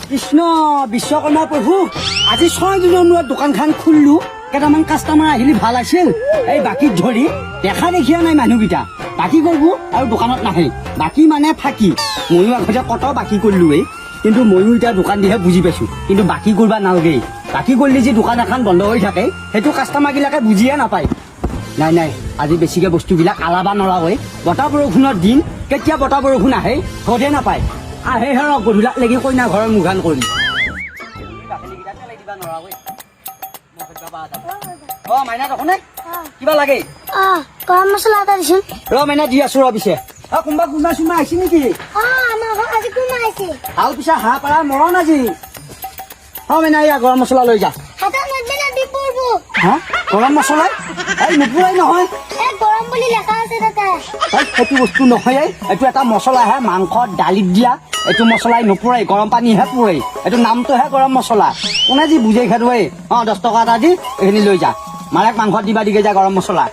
কৃষ্ণ বিশ্বকৰ্মা প্ৰভু আজি 6 দিনৰ মূৰত দোকানখন খুলিলো কেইটামান কাষ্টমাৰ আহিলে ভাল আছিল এই বাকীত ধৰি দেখা দেখিয়া নাই মানুহকেইটা বাকী কৰিব আৰু দোকানত নাহে বাকী মানে ফাঁকি ময়ো আগতে কত বাকী কৰিলো কিন্তু ময়ো এতিয়া দোকান দিহে বুজি পাইছো কিন্তু বাকী কৰিব নালাগে বাকী কৰিলে যে দোকান এখন বন্ধ হৈ থাকে সেইটো কাষ্টমাৰবিলাকে বুজিয়ে নাপায় নাই নাই আজি বেছিকে বস্তুবিলাক আলাবা নৰা হয় বতাহ বৰষুণৰ দিন কেতিয়া বতাহ বৰষুণ আহে সদে নাপায় আহে হেৰক গধূলাক লাগি কইনা ঘৰৰ মুখান কৰি অ মাইনা দেখোনে কিবা লাগে গৰম মছলা এটা দিছোন ৰ মাইনা দি আছো ৰ পিছে কোনোবা কোনোবা চুমা আহিছে নেকি আমাৰ ঘৰত আজি কোন আহিছে ভাল পিছে হাঁহ পাৰা মৰণ আজি মাইনা এয়া গৰম মছলা লৈ যা হাতত নদী দি পৰব গৰম মছলা এই নুপুৰাই নহয় গৰম বুলি লেখা আছে তাতে সেইটো বস্তু নহয় এইটো এটা মছলাহে মাংসত দালিত দিয়া এইটো মছলাই নুপুৰাই গৰম পানীহে পুৰাই এইটো নামটোহে গৰম মছলা কোনে যি বুজাই খাদুৱাই 10 টকা এটা দি এইখিনি লৈ যা মাৰেক মাংসত দিবা দিকে যা গৰম মছলা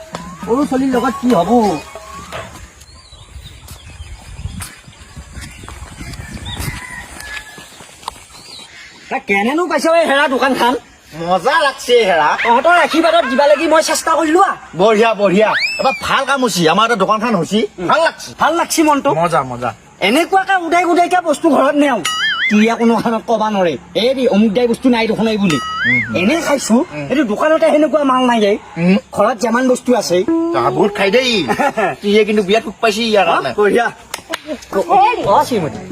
সৰু চলিৰ লগত কি হব কেনেনো পাইছ এই হেৰা দোকানখন মজা লাগছে হেৰা তহঁতৰ আশীৰ্বাদত দিবা লাগি মই চেষ্টা কৰিলো বঢ়িয়া বঢ়িয়া এবাৰ ভাল কাম হৈছে আমাৰ এটা দোকানখন হৈছে ভাল লাগছে মনটো মজা মজা এনেকুৱাকে উদাই উদাইকে বস্তু ঘৰত নেও তুইয়া কোনো কাৰণত কবা নৰে এই অমুক দাই বস্তু নাই দেখোন এই বুলি এনে খাইছো এইটো দোকানতে সেনেকুৱা মাল নাই যায় ঘৰত যিমান বস্তু আছে বহুত খাই দেই তুইয়ে কিন্তু বিয়াত সুখ পাইছি ইয়াৰ কাৰণে বঢ়িয়া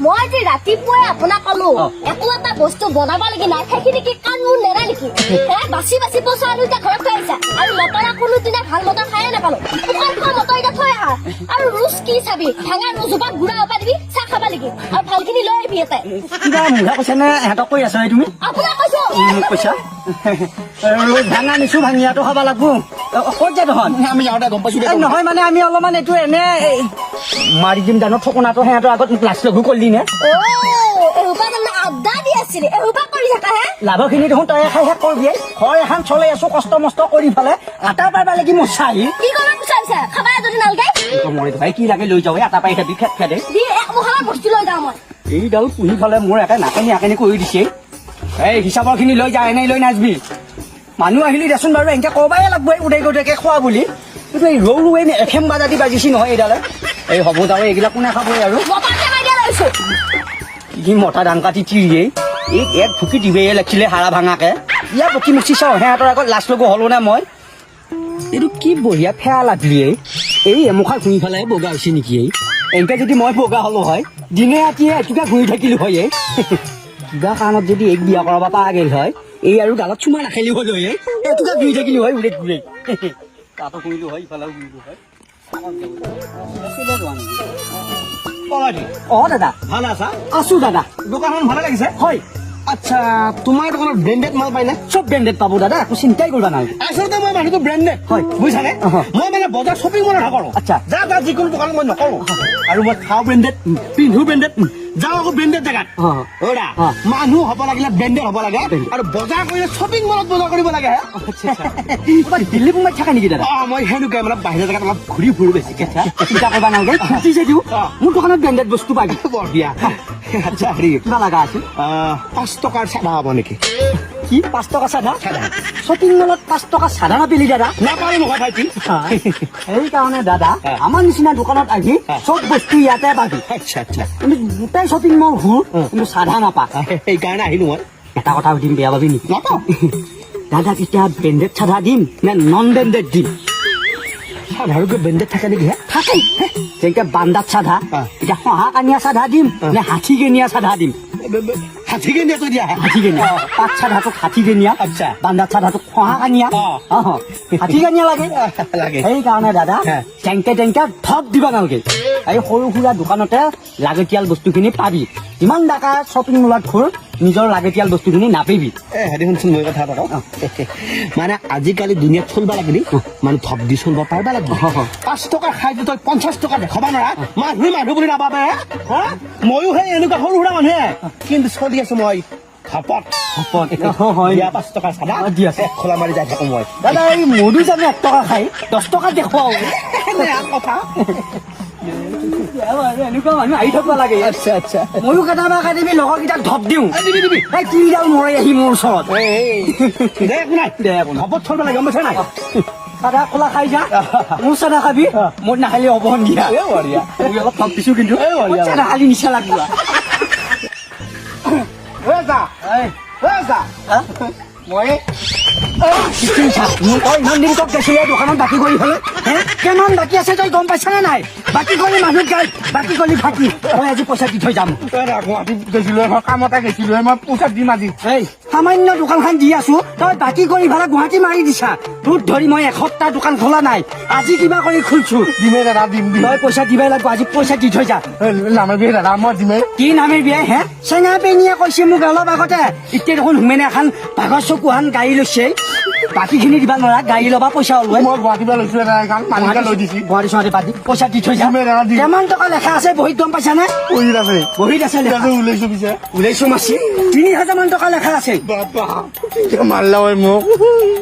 মই যে ৰাতিপুৱাই আপোনাক কলো একো এটা বস্তু বনাব লাগি নাই সেইখিনি কি কাণ মোৰ নেৰা নেকি বাচি বাচি পচা আৰু এতিয়া ঘৰত থৈ আহিছা আৰু মটৰা কোনো দিনা ভাল মটৰ খায়ে নাপালো শুকান খোৱা মটৰ এতিয়া থৈ আহা আৰু ৰুচ কি চাবি ভাঙা ৰুজোপাত গুড়া হবা দিবি চাহ খাবা লাগি আৰু ভালখিনি লৈ আহিবি এটা কিবা মুখা কৈছা নে সিহঁতক কৈ আছা তুমি আপোনাক কৈছো মোক কৈছা ভাঙা নিছো ভাঙিয়াটো খাব লাগবো ক'ত যা তহঁত আমি যাওঁতে গম পাইছো নহয় মানে আমি অলপমান এইটো এনে মাৰি দিম জানো ঠকনাটো সিহঁতৰ আগত মোক লাজ লগু কৰিলি নে লাভখিনি দেখোন তই খাই শেষ কৰিবি ঘৰ এখন চলাই আছো কষ্ট মষ্ট কৰি পেলাই আটা পাবা লাগি মোৰ চাহি ভাই কি লাগে লৈ যাওঁ আটা পাই খাবি খেত খেদে এইডাল পুহি ফালে মোৰ একে নাকেনি আকেনি কৰি দিছে এই হিচাপৰ খিনি লৈ যা এনেই লৈ নাযাবি মানুহ আহিলি দেচোন বাৰু এনেকে কবাই লাগব উদাই উদাইকে খোৱা বুলি কিন্তু এই ৰৌ ৰৌ এনে এফএম বাজাদি বাজিছি নহয় এইডালে এই হ'ব যাওঁ এইবিলাক কোনে খাবই আৰু কি মতা ধান কাটি তিৰিয়ে এই এক ফুকি দিবে লাগিছিলে হাৰা ভাঙাকে ইয়াৰ পকি মুচি চাওঁ সিহঁতৰ আগত লাজ লগো হলো নে মই এইটো কি বঢ়িয়া ফেয়া লাগিলে এই এমুখা ঘূৰি পেলাই বগা হৈছে নেকি এনেকে যদি মই বগা হলো হয় দিনে ৰাতিয়ে এটুকা ঘূৰি থাকিলো হয় কিবা কাৰণত যদি এক বিয়া কৰাব পৰা গেল হয় এই আৰু গালত চুমা নাখালি হলো হয় এটুকা ঘূৰি থাকিলো হয় উৰে ঘূৰে তাতো ঘূৰিলো হয় ইফালেও ঘূৰিলো হয় দাদা ভাল আছা আছো দাদা দোকানখন ভালে লাগিছে হয় আচ্ছা তোমাৰ দোকানত ব্ৰেণ্ডেড মাল পাই না চব ব্ৰেণ্ডেড পাব দাদা একো চিন্তাই কৰিবা নালাগে আচলতে মই মানুহটো ব্ৰেণ্ডেড হয় বুজিছানে মই মানে বজাৰ শ্বপিং মলত নকৰো আচ্ছা যা যা যিকোনো দোকানত মই নকৰো আৰু মই খাওঁ ব্ৰেণ্ডেড পিন্ধো ব্ৰেণ্ডেড যাওঁ আকৌ ব্ৰেণ্ডেড জেগাত মানুহ হ'ব লাগিলে ব্ৰেণ্ডেড হ'ব লাগে আৰু বজাৰ কৰিলে শ্বপিং মলত বজাৰ কৰিব লাগে দিল্লী বোম্বাইত থাকা নেকি দাদা মই সেনেকুৱাই মানে বাহিৰৰ জেগাত অলপ ঘূৰি ফুৰো বেছিকে চিন্তা কৰিবা নালাগে খুজিছে দিওঁ মোৰ দোকানত ব্ৰেণ্ডেড বস্তু পাবি বৰ দিয়া আচ্ছা হেৰি কিবা লগা আছিল 5 টকাৰ চাদা হ'ব নেকি কি 5 টকা চাদা শ্বপিং মলত 5 টকা চাদা নাপিলি দাদা নাপাৰো নহয় ভাইটি সেইকাৰণে দাদা আমাৰ নিচিনা দোকানত আহি চব বস্তু ইয়াতে পাবি আচ্ছা আচ্ছা কিন্তু গোটেই শ্বপিং মল ঘূৰ কিন্তু চাদা নাপা সেইকাৰণে আহিলো মই এটা কথা সুধিম বেয়া পাবি নেকি দাদা তেতিয়া ব্ৰেণ্ডেড চাদা দিম নে নন ব্ৰেণ্ডেড দিম সাধাৰণতে ব্ৰেণ্ডেড থাকে নেকি থাকে যেনেকে বান্দাত চাদা এতিয়া শহা কানিয়া চাদা দিম নে ষাঠি কেনিয়া চাদা দিম ষাঠি কেনিয়াকৈ দিয়া ষাঠি কেনিয়া পাঁচ চাদাটোক ষাঠি কেনিয়া আচ্ছা বান্দাত চাদাটোক শহা কানিয়া ষাঠি কানিয়া লাগে লাগে সেইকাৰণে দাদা টেংকে টেংকে ধপ দিবা নালাগে এই সৰু সুৰা দোকানতে লাগতিয়াল বস্তুখিনি পাবি ইমান ডাকা শ্বপিং মলত ঘূৰ নিজৰ লাগতিয়াল বস্তুখিনি নাপাবি হেৰি শুনচোন মই কথা এটা কওঁ মানে আজিকালি দুনিয়াত চলিব লাগিলি মানে ধপ দি চলিব পাৰিব লাগিব 5 টকাৰ খাই তই 50 টকা দেখাব নোৱাৰা মানুহ বুলি নাভাবে ময়ো সেই এনেকুৱা সৰু সুৰা মানুহে কিন্তু চলি আছো মই ধপত 5 টকাৰ চাদা দি আছে খোলা মাৰি যাই থাকো মই দাদা এই মধু জানে 1 টকা খাই 10 টকা দেখুৱাও কথা এনেকুৱা মানুহ আহি থাকিব লাগে আচ্ছা আচ্ছা ময়ো কেতিয়াবা কেতিয়াবি লগৰকেইটাক ধপ দিওঁ দিবি দিবি এই তিনিডাল মৰে আহি মোৰ ওচৰত দে একো নাই দে একো নাই। হ'ব থব লাগে গম পাইছা নাই চাদা খোলা খাই যা মোৰ চাদা খাবি মোৰ নাখালি হ'ব দিয়া এ বঢ়িয়া মই অলপ ধপ দিছোঁ কিন্তু এই বঢ়িয়া। চাদা খালি নিচা লাগিব মই তই ইমান দিন তোক দেখিলে দোকানত বাকী কৰি হ'লে কিমান বাকী আছে তই গম পাইছানে নাই বাকী কৰি মানুহ গাই বাকী কৰি ভাগি মই আজি পইচা দি থৈ যাম গুৱাহাটীত গৈছিলো কামতে গৈছিলো মই পইচা দিম আজি এই সামান্য দোকানখন দি আছো তই বাকী কৰি ভালে গুৱাহাটী মাৰি দিছা তোৰ ধৰি মই এসপ্তাহ দোকান খোলা নাই আজি কিবা কৰি খুলছো দিমে দাদা দিম দিম তই পইচা দিবাই লাগিব আজি পইচা দি থৈ যা নামাবি দাদা মই দিমে কি নামের বিয়ে হে চেঙা পেনিয়ে কৈছে মোক অলপ আগতে এতিয়া দেখোন হুমেনে এখন ভাগৰ চকুহান গাড়ী লৈছে বাকীখিনি দিবা নোৱাৰা গাড়ী ল'বা পইচা ওলোৱাই মই গুৱাহাটীৰ পৰা লৈছো দাদা এখন মালিকে লৈ দিছি গুৱাহাটী চুৱাহাটী পাতি পইচা দি থৈ যা দিমে দাদা দিম কিমান টকা লেখা আছে বহীত গম পাইছানে পঢ়ি আছে বহীত আছে লেখা ওলাইছো পিছে ওলাইছো মাছি ৩,০০০ মান টকা লেখা আছে বাবা মাৰিলা হয় মোক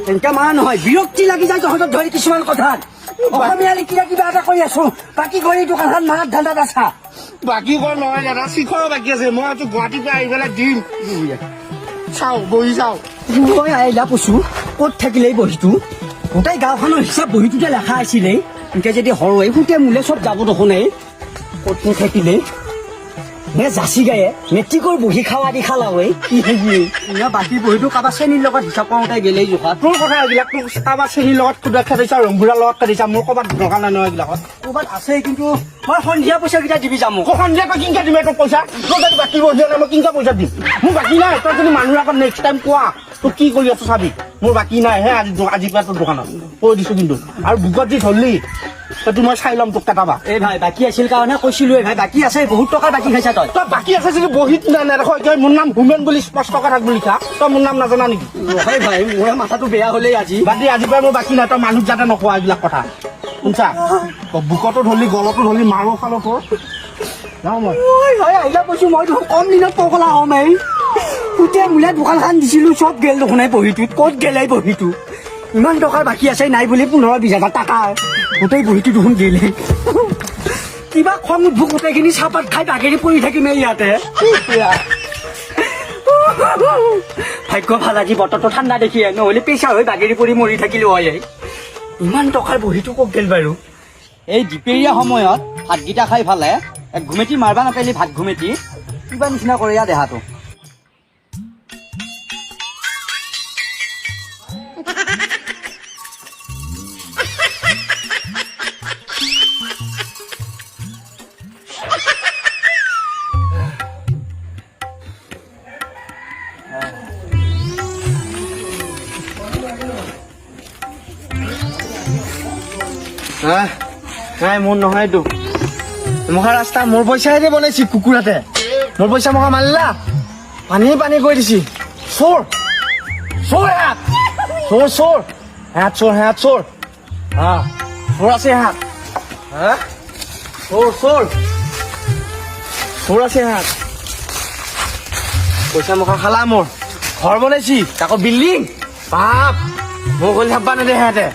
তেনেকে মাৰা নহয় বিৰক্তি লাগি যায় তহঁতক ধৰি কিছুমান কথাত অসমীয়া লিখিলে কিবা এটা কৰি আছো বাকী কৰি দোকানখন মাৰাত ধান্দাত আছা বাকী কয় নহয় দাদা শিখৰো বাকী আছে মই আজি গুৱাহাটীৰ পৰা আহি পেলাই দিম চাওঁ বহি চাওঁ মই আহিলা কৈছো ক'ত থাকিলে এই বহীটো গোটেই গাঁওখনৰ হিচাপ বহীটোতে লেখা আছিলে এনেকে যদি সৰহে গোটেই মোলে চব যাব দেখোন এই ক'তনো থাকিলে নে জাচি গায়ে মেট্ৰিকৰ বহী খাৱা দি খালাৱে বাকী বহীটো কাৰোবাৰ শ্ৰেণীৰ লগত হিচাপ কৰোঁতে গেলেই জোখা তোৰ কথা এইবিলাক তোৰ কাৰোবাৰ চেনীৰ লগত খুদা খাইছা ৰংভুৰাৰ লগত খাইছা মোৰ ক'ৰবাত দৰকাৰ নাই নহয় এইবিলাকত ক'ৰবাত আছে কিন্তু মই সন্ধিয়া পইচাকেইটা দিবি যাম মোক সন্ধিয়া তই কিনকে দিম তোক পইচা তোৰ যদি বাকী বহি নাই মই কিনকে পইচা দিম মোৰ বাকী নাই তই যদি মানুহৰ আগত নেক্সট টাইম কোৱা তোক কি কৰি আছো চাবি মোৰ বাকী নাই হে আজিৰ পৰা তোৰ দোকানত কৈ দিছো কিন্তু আৰু বুকত দি ধৰলি তই মই চাই ল'ম তোক কেটাবা এই ভাই বাকী আছিল কাৰণে কৈছিলোৱে ভাই বাকী আছে বহুত টকাৰ বাকী খাইছা তই তই বাকী আছে যদি বহীত নেদেখ এতিয়া মোৰ নাম হোমেন বুলি স্পষ্ট কথাক বুলি লিখা তই মোৰ নাম নাজানা নেকি নহয় ভাই মোৰ মাথাটো বেয়া হ'লেই আজি বাদী আজিৰ পৰা মোৰ বাকী নাই তই মানুহ যাতে নকোৱা এইবিলাক কথা শুনছা তই বুকতো ধৰলি গলতো ধৰলি মাৰো খালো তোৰ যাওঁ মই ঐ ভাই আহিলা কৈছো মই দেখোন কম দিনত পগলা হ'ম এই গোটেই মোলে দোকানখন দিছিলো চব গেল দেখোন এই বহীটোত ক'ত গেল এই বহীটো ইমান টকাৰ বাকী আছে নাই বুলি ১৫-২০ হাজাৰ টকা গোটেই বহীটো দেখোন গেলে কিবা খং উঠব গোটেইখিনি চাহপাত খাই বাগেৰি পৰি থাকিম এই ইয়াতে ভাগ্য ভাল আজি বতৰটো ঠাণ্ডা দেখিয়ে নহ'লে পেচা হৈ বাগেৰি পৰি মৰি থাকিলো হয় ইমান টকাৰ বহীটো ক'ত গেল বাৰু এই দুপৰীয়া সময়ত ভাতকেইটা খাই ফালে এক ঘুমেটি মাৰবা নাপাৰিলি ভাত ঘুমেটি কিবা নিচিনা কৰে ইয়াৰ দেহাটো নাই মোৰ নহয় এইটো মহা ৰাস্তা মোৰ পইচাহে দি বনাইছি কুকুৰাতে মোৰ পইচা মহা মাৰিলা পানী কৰি দিছি চোৰ চোৰ হাত চোৰ চোৰ হাত চোৰ চোৰ আছে হাত চোৰ আছে হাত পইচা মখা খালা মোৰ ঘৰ বনাইছি তাকো বিল্ডিং বাপ মোক গ'ল থাকবা নেদে সিহঁতে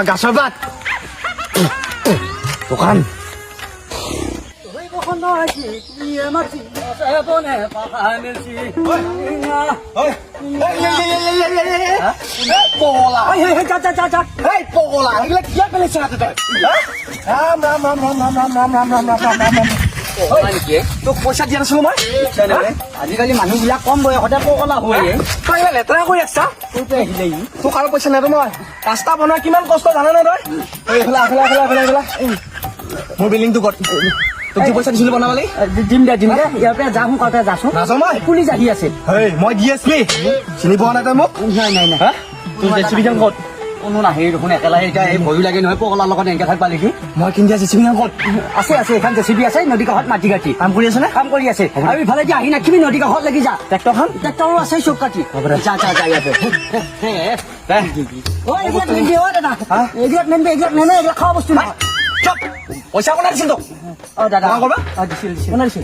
গাছৰ বাট দোকান তোক পইচা দিয়া নাছিলো মই আজিকালি মানুহবিলাক কম বয়সতে পগলা হৈ তই ইমান লেতেৰা কৰি আছা তোক আৰু পইচা নেদো মই ৰাস্তা বনোৱা কিমান কষ্ট জানা নাই তই মোৰ বিল্ডিংটো ক'ত তোক যি পইচা দিছিলো বনাবলৈ দিম দে ইয়াৰ পৰা যাওঁ কওঁতে যাচোন নাযাওঁ মই পুলিচ আহি আছে মই DSP চিনি পোৱা নাই তই মোক নাই তোৰ জেচিবিখন ক'ত কোনো নাহে দেখোন একেলাহে এতিয়া এই ভয়ো লাগে নহয় পগলাৰ লগত এনেকে থাকিবা দেখি মই কিনি জেচিবিখন ক'ত আছে এইখন জেচিবি আছে নদী কাষত মাটি কাটি কাম কৰি আছে নে কাম কৰি আছে আৰু ইফালে আহি নাখিবি নদী কাষত লাগি যা ট্ৰেক্টৰো আছে চব কাটি যা ইয়াতে এইবিলাক নেনবি দাদা এইবিলাক নেনবি এইবিলাক খোৱা বস্তু নহয় চপ পইচা কোনে দিছিল তোক দাদা কৰবা দিছিল কোনে দিছিল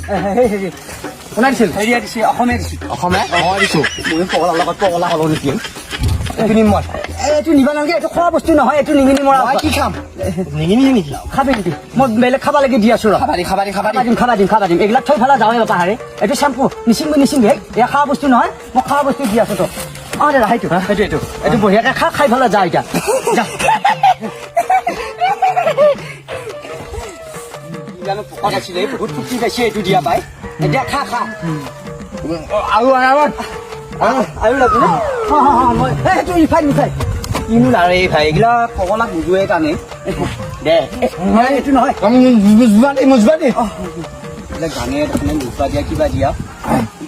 কোনে দিছিল হেৰিয়া দিছে অসমীয়া দিছিল অসমীয়া মই দিছো মই পগলাৰ লগত পগলা হ'লো নেকি কিনিম মই এইটো নিবা নালাগে, এইটো খোৱা বস্তু নহয়, এইটো নিঙিনি মৰা মই কি খাম নিগিনি নেকি খাবি নেকি? মই বেলেগ খাবা লাগি দি আছো ৰ খাবা দিম এইবিলাক থৈ ফেলা যাওঁৱে পাহাৰে। এইটো চেম্পু নিচিংগে এয়া খোৱা বস্তু নহয়, মই খোৱা বস্তু দি আছো তো। অঁ দাদা এইটো বঢ়িয়াকে খাই ফেলা যা এতিয়া যা। পকত আছিলে বহুত ফুটি পাইছে এইটো দিয়া পাই। এতিয়া খা আৰু লাগব না মই এইটো ৰিফাইন কিনো লাৰে এই ভাই এইগিলা পগলাক বুজোৱে কাৰণে দে এইটো নহয় মুজবা দে এইবিলাক গানে দেখোন বুজবা দিয়া কিবা দিয়া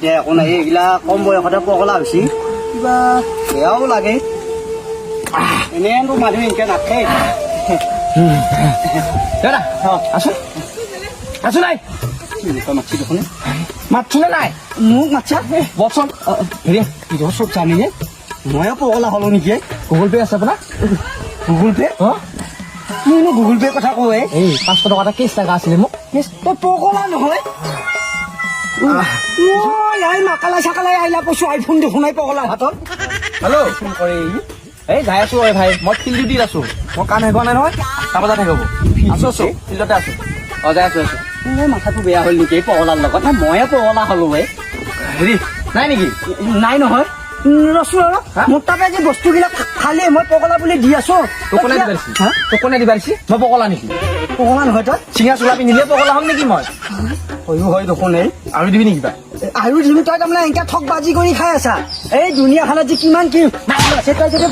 দে একো নাই। এইগিলা কম বয়সতে পগলা হৈছে, কিবা বেয়াও লাগে। এনেতো মানুহ এনেকে নাথাকে। দাদা আছো নাই মাতছি দেখোন মাতছোনে নাই মোক মাতছা বচোন হেৰি কিহৰ চব জানিনে ময়ো পগলা হলো নেকি? গুগল পে' আছে আপোনাৰ গুগল পে কিনো গুগল পে কথা কয় এই 500 টকা এটা কেছ লগা আছিলে মোক। তই পগলা নহয়? মাকালাই চাকালাই আহিলা কৈছো আইফোন দেখোন নাই পগলাৰ হাতত। হেল্ল' ফোন কৰি এই যাই আছো ঐ ভাই, মই ফিল্ড ডিউটিত আছো, মই কাম শেষ হোৱা নাই নহয়, 8টা বজাত শেষ হ'ব। আছো ফিল্ডতে আছো। অঁ যাই আছো মাথাটো বেয়া হ'ল নেকি পগলাৰ লগত? ময়ে পগলা হলো হেৰি নাই নেকি? নাই নহয় ৰচো মোৰ তাতে যে বস্তুবিলাক খালি মই পগলা বুলি দি আছো। তোকনে দিবা দিছি মই পগলা নেকি? পগলা নহয় তই চিঙা চোলা পিন্ধিলে পগলা হ'ম নেকি মই? হয় দেখোন এই আৰু দিবি নেকি কিবা? আৰু দিম তই তাৰমানে এনেকে ঠগ বাজি কৰি খাই আছা। এই দুনিয়াখনত যে কিমান কি আছে, তই যদি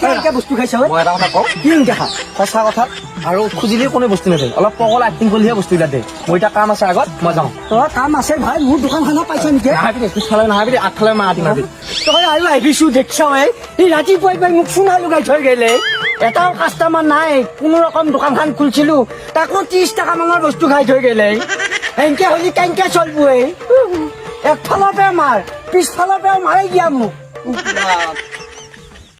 এনেকে বস্তু খাইছ মই এটা কথা কওঁ, কি এনেকে খা সঁচা কথা আৰু খুজিলেই কোনো বস্তু নেদেয়, অলপ পগলা এক্টিং কৰিলেহে বস্তুবিলাক দে। মোৰ এতিয়া কাম আছে আগত, মই যাওঁ। তই কাম আছে ভাই, মোৰ দোকানখনত পাইছা নেকি? নাহাবি পিছফালে নাহাবি, আগফালে মাতি নাহাবি। তই আৰু আহিছো দেখছ এই ৰাতিপুৱাই পাই মোক চুনা লগাই থৈ গেলে, এটাও কাষ্টমাৰ নাই। কোনো ৰকম দোকানখন খুলিছিলো, তাকো 30 টকা মানৰ বস্তু খাই থৈ গেলে। এনেকে হলি কেনেকে চলবো? একফালৰ পৰা মাৰ, পিছফালৰ পৰা মাৰি দিয়া মোক।